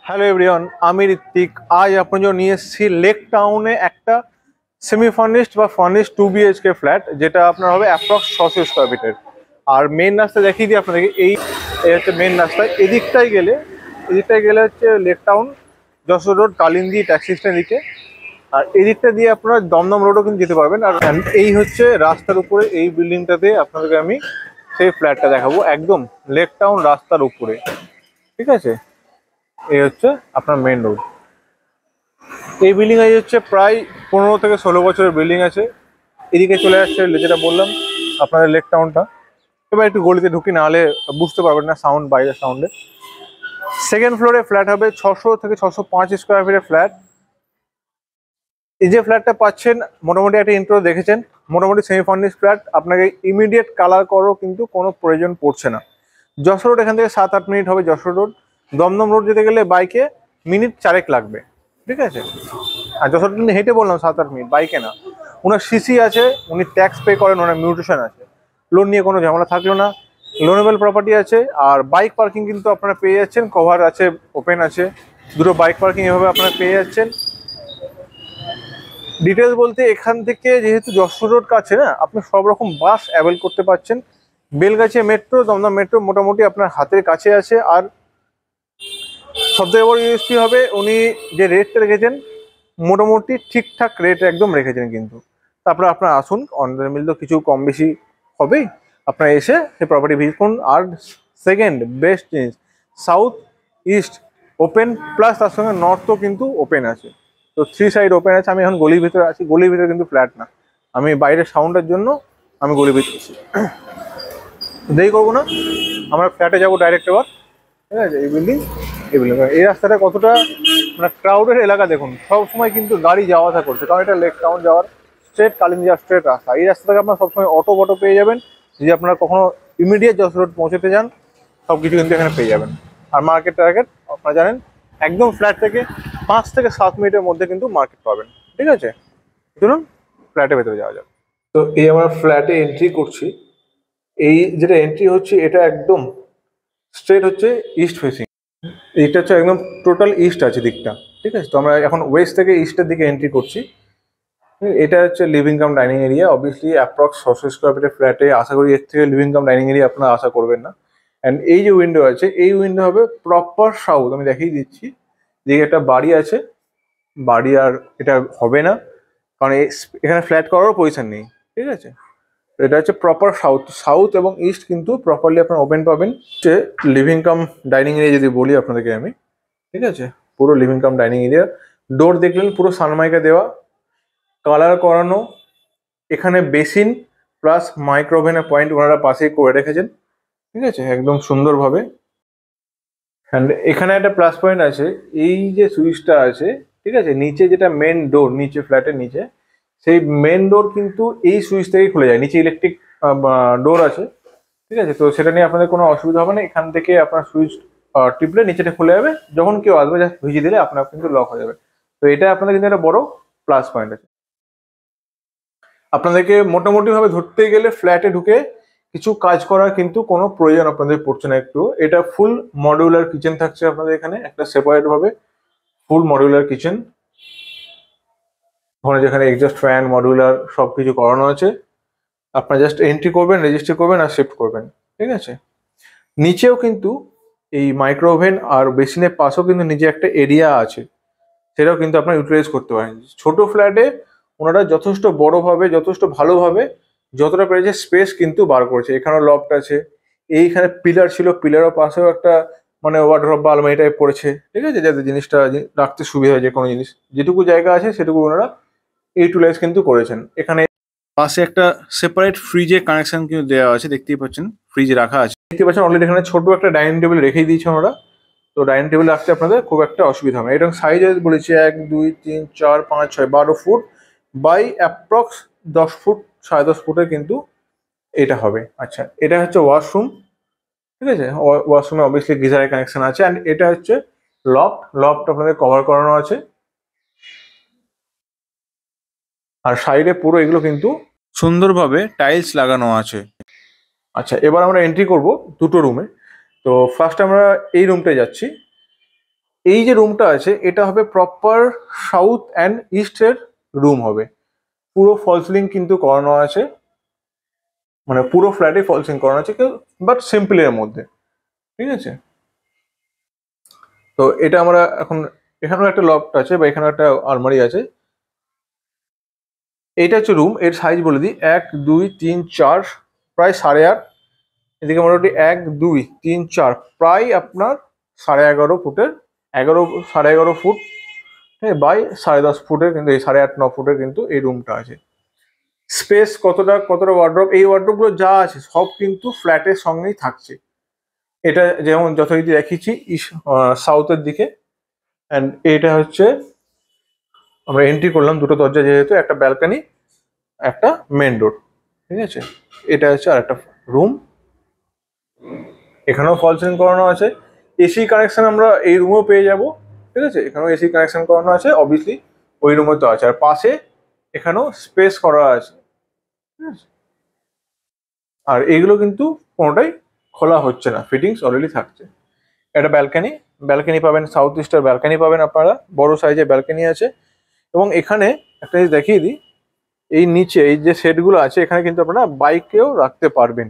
Hello everyone, আমি ঋত্বিক। আজ আপনার জন্য নিয়ে এসেছি লেক টাউনে একটা সেমি ফার্নিশড বা ফার্নিশড 2 BHK ফ্ল্যাট, যেটা আপনার হবে অ্যাপ্রক্স 600 স্কোয়ার ফিটের। আর মেন রাস্তা দেখিয়ে দিই আপনাদেরকে। এই হচ্ছে মেন রাস্তা। এদিকটায় গেলে হচ্ছে lake town, Jessore road, Kalindi taxi stand দিকে। আর এদিকটা দিয়ে আপনারা দমদম রোডও কিন্তু যেতে পারবেন। আর এই হচ্ছে রাস্তার উপরে এই বিল্ডিংটাতে আপনাদেরকে আমি সেই ফ্ল্যাটটা দেখাবো, একদম লেক টাউন রাস্তার উপরে। ঠিক আছে, এই হচ্ছে আপনার মেন রোড। এই বিল্ডিং এই হচ্ছে প্রায় 15 থেকে 16 বছরের বিল্ডিং আছে। এদিকে চলে যাচ্ছে যেটা বললাম আপনাদের লেক টাউনটা। এবার একটু গলিতে ঢুকি, নাহলে বুঝতে পারবেন না সাউন্ড, বাইরের সাউন্ডে। সেকেন্ড ফ্লোরে ফ্ল্যাট হবে 600 থেকে 605 স্কোয়ার ফিটের ফ্ল্যাট। এই যে ফ্ল্যাটটা পাচ্ছেন, মোটামুটি একটা ইন্ট্রো দেখেছেন, মোটামুটি সেমি ফার্নিশ ফ্ল্যাট। আপনাকে ইমিডিয়েট কালার করো কিন্তু কোনো প্রয়োজন পড়ছে না। যশোর রোড এখান থেকে 7-8 মিনিট হবে যশোর রোড। দমদম রোড যেতে গেলে বাইকে মিনিট 4 লাগবে। ঠিক আছে, আর যশোর কিন্তু হেঁটে বললাম 7-8 মিনিট, বাইকে না। ওনার সিসি আছে, উনি ট্যাক্স পে করেন, ওনার মিউটেশন আছে, লোন নিয়ে কোনো ঝামেলা থাকলো না। লোনেবল প্রপার্টি আছে। আর বাইক পার্কিং কিন্তু আপনারা পেয়ে যাচ্ছেন, কভার আছে, ওপেন আছে, দুটো বাইক পার্কিং এভাবে আপনারা পেয়ে যাচ্ছেন। ডিটেলস বলতে, এখান থেকে যেহেতু যশোর রোড কাছে না, আপনি সব রকম বাস অ্যাভেল করতে পারছেন। বেলগাছিয়া মেট্রো, দমদম মেট্রো মোটামুটি আপনার হাতের কাছে আছে। আর সবথেকে বড় ইউএসপি হবে, উনি যে রেটটা রেখেছেন মোটামুটি ঠিকঠাক রেট একদম রেখেছেন কিন্তু। তারপরে আপনার আসুন, অনলাইন মিল তো কিছু কম বেশি হবেই। আপনারা এসে সেই প্রপার্টি ভিজিট করুন। আর সেকেন্ড বেস্ট জিনিস, সাউথ ইস্ট ওপেন, প্লাস তার সঙ্গে নর্থও কিন্তু ওপেন আছে। তো 3 সাইড ওপেন আছে। আমি এখন গলির ভিতরে আছি, গলির ভিতরে কিন্তু ফ্ল্যাট না, আমি বাইরের সাউন্ডের জন্য আমি গলির ভিতরে আছি। দেরি করবো না, আমরা ফ্ল্যাটে যাবো ডাইরেক্ট এবার। ঠিক আছে, এই রাস্তাটা কতটা মানে ক্রাউডের এলাকা দেখুন। সব সময় কিন্তু গাড়ি যাওয়া আসা করছে, কারণ এটা লেক টাউন যাওয়ার স্ট্রেট, কালিন্দী যাওয়ার স্ট্রেট রাস্তা। এই রাস্তা থেকে আপনার সবসময় অটো পেয়ে যাবেন। যদি আপনারা কখনো ইমিডিয়েট যশোর রোড পৌঁছতে যান, সব কিছু কিন্তু এখানে পেয়ে যাবেন। আর মার্কেট টার্গেট আপনারা জানেন, একদম ফ্ল্যাট থেকে 5 থেকে 7 মিনিটের মধ্যে কিন্তু মার্কেট পাবেন। ঠিক আছে, চলুন ফ্ল্যাটের ভেতরে যাওয়া যাক। তো এই আমরা ফ্ল্যাটে এন্ট্রি করছি। এই যেটা এন্ট্রি হচ্ছে, এটা একদম স্ট্রেট হচ্ছে ইস্ট ফেসিং। এইটা হচ্ছে একদম টোটাল ইস্ট আছে দিকটা। ঠিক আছে, তো আমরা এখন ওয়েস্ট থেকে ইস্টের দিকে এন্ট্রি করছি। এটা হচ্ছে living cum dining area. Obviously approx 600 square ফিটের ফ্ল্যাটে আশা করি এর থেকে লিভিং কাম ডাইনিং এরিয়া আপনারা আশা করবেন না। অ্যান্ড এই যে উইন্ডো আছে, এই উইন্ডো হবে প্রপার সাউথ। আমি দেখিয়ে দিচ্ছি যে একটা বাড়ি আছে, বাড়ি আর এটা হবে না, কারণ এখানে ফ্ল্যাট করারও পজিশন নেই। ঠিক আছে, তো এটা হচ্ছে প্রপার সাউথ। সাউথ এবং ইস্ট কিন্তু প্রপারলি আপনার ওপেন পাবেন। হচ্ছে লিভিং কাম ডাইনিং এরিয়া যদি বলি আপনাদেরকে আমি। ঠিক আছে, পুরো লিভিং কাম ডাইনিং এরিয়া। ডোর দেখলেন পুরো সানমাইকা দেওয়া, কালার করানো। এখানে বেসিন প্লাস মাইক্রোওভেনের পয়েন্ট ওনারা পাশেই করে রেখেছেন। ঠিক আছে, একদম সুন্দরভাবে। অ্যান্ড এখানে একটা প্লাস পয়েন্ট আছে, এই যে সুইচটা আছে, ঠিক আছে, নিচে যেটা মেন ডোর, নিচে ফ্ল্যাটের নিচে, সেই মেন ডোর কিন্তু এই সুইচ থেকেই খুলে যায়। নিচে ইলেকট্রিক ডোর আছে। ঠিক আছে, তো সেটা নিয়ে আপনাদের কোনো অসুবিধা হবে না। এখান থেকে আপনার সুইচ টিপলে নিচেটা খুলে যাবে, যখন কেউ আসবে জাস্ট ভিজিয়ে দিলে আপনার কিন্তু লক হয়ে যাবে। তো এটা আপনাদের কিন্তু একটা বড় প্লাস পয়েন্ট আছে। আপনাদেরকে মোটামুটি ভাবে ধরতে গেলে ফ্ল্যাটে ঢুকে কিছু কাজ করার কিন্তু কোনো প্রয়োজন আপনাদের পড়ছে না একটু। এটা ফুল মডিউলার কিচেন থাকছে আপনাদের এখানে, একটা সেপারেট ভাবে ফুল মডিউলার কিচেন। ওখানে যেখানে এক্সস্ট ফ্যান, মডিউলার সবকিছু করানো আছে। আপনারা জাস্ট এন্ট্রি করবেন, রেজিস্ট্রি করবেন আর শিফট করবেন। ঠিক আছে, নিচেও কিন্তু এই মাইক্রোওভেন আর বেসিনের পাশেও কিন্তু নিচে একটা এরিয়া আছে, সেটাও কিন্তু আপনারা ইউটিলাইজ করতে পারেন। ছোট ফ্ল্যাটে ওনারা যথেষ্ট বড়ভাবে, যথেষ্ট ভালোভাবে, যতটা পেরেছে স্পেস কিন্তু বার করেছে। এখানেও লফট আছে, এইখানে পিলার ছিল, পিলারের পাশেও একটা মানে ওয়ার্ডরোব বা আলমারি টাইপ করেছে। ঠিক আছে, যাতে জিনিসটা রাখতে সুবিধা হয়, যে কোনো জিনিস যেটুকু জায়গা আছে সেটুকু ওনারা ইউটিলাইজ কিন্তু করেছেন। এখানে পাশে একটা সেপারেট ফ্রিজের কানেকশন কিন্তু দেওয়া আছে, দেখতেই পাচ্ছেন ফ্রিজ রাখা আছে। দেখতে পাচ্ছেন অলরেডি এখানে ছোট একটা ডাইনিং টেবিল রেখেই দিয়েছেন ওরা। তো ডাইনিং টেবিল রাখতে আপনাদের খুব একটা অসুবিধা হবে না। এরকম সাইজ বলেছি 1 2 3 4 5 6 12 ফুট বাই অ্যাপ্রক্স 10 ফুট, 10.5 ফুটের কিন্তু এটা হবে। আচ্ছা, এটা হচ্ছে ওয়াশরুম। ঠিক আছে, ওয়াশরুমে অবভিয়াসলি গিজারের কানেকশন আছে। অ্যান্ড এটা হচ্ছে লফট। লফট আপনাদের কভার করানো আছে। আর সাইডে পুরো এগুলো কিন্তু সুন্দরভাবে টাইলস লাগানো আছে। আচ্ছা, এবার আমরা এন্ট্রি করব দুটো রুমে। তো ফার্স্ট আমরা এই রুমটায় যাচ্ছি। এই যে রুমটা আছে এটা হবে প্রপার সাউথ অ্যান্ড ইস্টের রুম হবে, পুরো ফল সিলিং কিন্তু করানো আছে, মানে পুরো ফ্ল্যাটে ফল সিলিং করানো আছে, বাট সিম্পলের মধ্যে, ঠিক আছে। তো এটা আমরা এখন, এখানেও একটা লফট আছে বা এখানে একটা আলমারি আছে। এইটা হচ্ছে রুম, এর সাইজ বলে দিই, 1 2 3 4 প্রায় 8.5, এদিকে মোটামুটি 1 2 3 4 প্রায় আপনার 11.5 ফুটের, 11.5 ফুট, হ্যাঁ, বাই 10.5 ফুটের কিন্তু এই 8.5 9 ফুটের কিন্তু এই রুমটা আছে। স্পেস কতটা ওয়ার্ড্রপ, এই ওয়ার্ড্রপগুলো যা আছে সব কিন্তু ফ্ল্যাটের সঙ্গেই থাকছে। এটা যেমন যথারীতি দেখিয়েছি সাউথের দিকে, অ্যান্ড এটা হচ্ছে আমরা এন্ট্রি করলাম, দুটো দরজা যেহেতু, একটা ব্যালকনি একটা মেন ডোর, ঠিক আছে। এটা হচ্ছে আর একটা রুম, এখানেও ফল সিলিং করানো আছে, এসি কানেকশন আমরা এই রুমেও পেয়ে যাব, ঠিক আছে। এখানেও এসি কানেকশন করানো আছে, অবভিয়াসলি ওই রুমে তো আছে, আর পাশে এখানেও স্পেস করা আছে, ঠিক আছে। আর এইগুলো কিন্তু কোনোটাই খোলা হচ্ছে না, ফিটিংস অলরেডি থাকছে। একটা ব্যালকনি পাবেন, সাউথ ইস্টার ব্যালকনি পাবেন আপনারা, বড় সাইজের ব্যালকনি আছে। এবং এখানে একটা জিনিস দেখিয়ে দিই, এই নিচে এই যে সেটগুলো আছে এখানে কিন্তু আপনারা বাইকেও রাখতে পারবেন।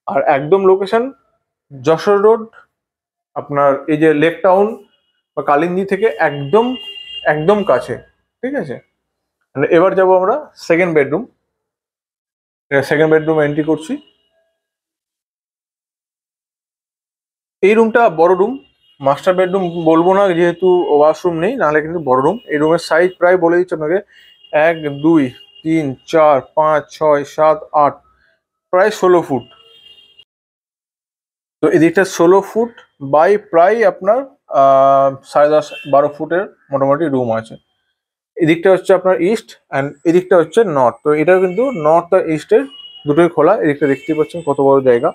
আর একদম লোকেশন যশোর রোড, আপনার এই যে লেক টাউন বা কালিন্দী থেকে একদম একদম কাছে, ঠিক আছে। এবার যাব আমরা সেকেন্ড বেডরুম এন্ট্রি করছি। এই রুমটা বড় রুম, মাস্টার বেডরুম বলবো না যেহেতু ওয়াশরুম নেই, নাহলে কিন্তু বড় রুম। এই রুমের সাইজ প্রায় বলে দিচ্ছি আপনাকে, 1 2 3 4 5 6 7 8 প্রায় 16 ফুট। তো এদিকটা 16 ফুট বাই প্রায় আপনার 10.5 12 ফুটের মোটামুটি রুম আছে। এদিকটা হচ্ছে আপনার ইস্ট অ্যান্ড এদিকটা হচ্ছে নর্থ। তো এটাও কিন্তু নর্থ আর ইস্টের দুটোই খোলা। এদিকটা দেখতেই পাচ্ছেন কত বড় জায়গা,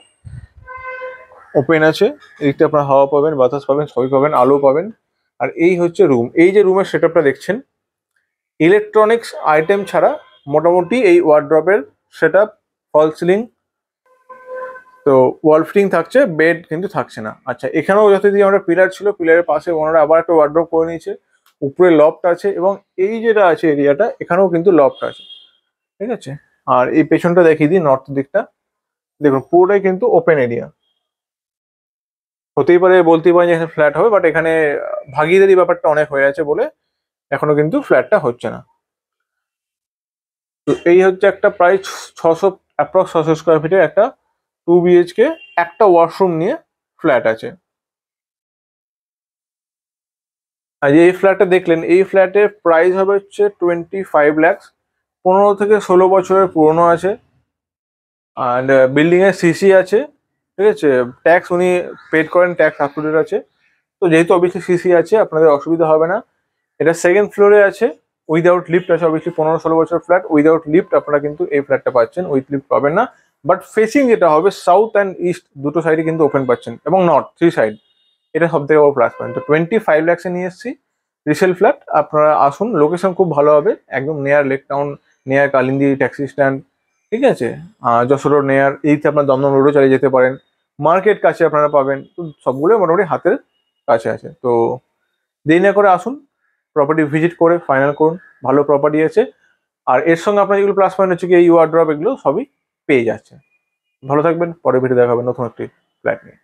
ওপেন আছে। এদিকটা আপনার হাওয়া পাবেন, বাতাস পাবেন, সবই পাবেন, আলো পাবেন। আর এই হচ্ছে রুম। এই যে রুমের সেট আপটা দেখছেন, ইলেকট্রনিক্স আইটেম ছাড়া মোটামুটি এই ওয়ার্ড্রপের সেট আপ, ফল সিলিং, তো ওয়াল ফিটিং থাকছে, বেড কিন্তু থাকছে না। আচ্ছা, এখানেও যতদিন আমরা পিলার ছিল, পিলারের পাশে ওনারা আবার একটা ওয়ার্ড্রপ করে নিয়েছে, উপরে লফট আছে, এবং এই যেটা আছে এরিয়াটা এখানেও কিন্তু লফট আছে, ঠিক আছে। আর এই পেছনটা দেখিয়ে দিই, নর্থ দিকটা দেখুন পুরোটাই কিন্তু ওপেন এরিয়া। হতেই পারে, বলতেই পারেন যে এখানে ফ্ল্যাট হবে, বাট এখানে ভাগিদারি ব্যাপারটা অনেক হয়ে আছে বলে এখনো কিন্তু ফ্ল্যাটটা হচ্ছে না। তো এই হচ্ছে একটা প্রায় 600 অ্যাপ্রক্স 600 স্কোয়ার ফিটের একটা 2 বিএইচকে, একটা ওয়াশরুম নিয়ে ফ্ল্যাট আছে। আর এই ফ্ল্যাটটা দেখলেন, এই ফ্ল্যাটের প্রাইস হবে হচ্ছে 25 lakhs, 15 থেকে 16 বছরের পুরনো আছে। আর বিল্ডিং এর সিসি আছে, ঠিক আছে। ট্যাক্স উনি পেড করেন, ট্যাক্স আপ টু ডেট আছে। তো যেহেতু অবভিয়াসলি সিসি আছে, আপনাদের অসুবিধা হবে না। এটা সেকেন্ড ফ্লোরে আছে, উইদাউট লিফট আছে। অবভিয়াসলি 15-16 বছর ফ্ল্যাট, উইদাউট লিফট আপনারা কিন্তু এই ফ্ল্যাটটা পাচ্ছেন, উইথ লিফট পাবেন না। বাট ফেসিং যেটা হবে, সাউথ অ্যান্ড ইস্ট দুটো সাইডে কিন্তু ওপেন পাচ্ছেন, এবং নর্থ 3 সাইড, এটা সব থেকে বড় প্লাস পয়েন্ট। তো 25 lakhs নিয়ে এসেছি রিসেল ফ্ল্যাট। আপনারা আসুন, লোকেশন খুব ভালো হবে, একদম নেয়ার লেক টাউন, নেয়ার কালিন্দী ট্যাক্সি স্ট্যান্ড, ঠিক আছে। যশোর রোড নেয়ার, এইতে আপনার দমদম রোডও চালিয়ে যেতে পারেন, মার্কেট কাছে আপনারা পাবেন। তো সবগুলো মোটামুটি হাতের কাছে আছে। তো দেরি না করে আসুন, প্রপার্টি ভিজিট করে ফাইনাল করুন, ভালো প্রপার্টি আছে। আর এর সঙ্গে আপনার যেগুলো প্লাস পয়েন্ট হচ্ছে কি, এই ওয়ার্ড্রপ এগুলো সবই পেয়ে যাচ্ছে। ভালো থাকবেন, পরে ভিডিও দেখা হবে নতুন একটি ফ্ল্যাট নিয়ে।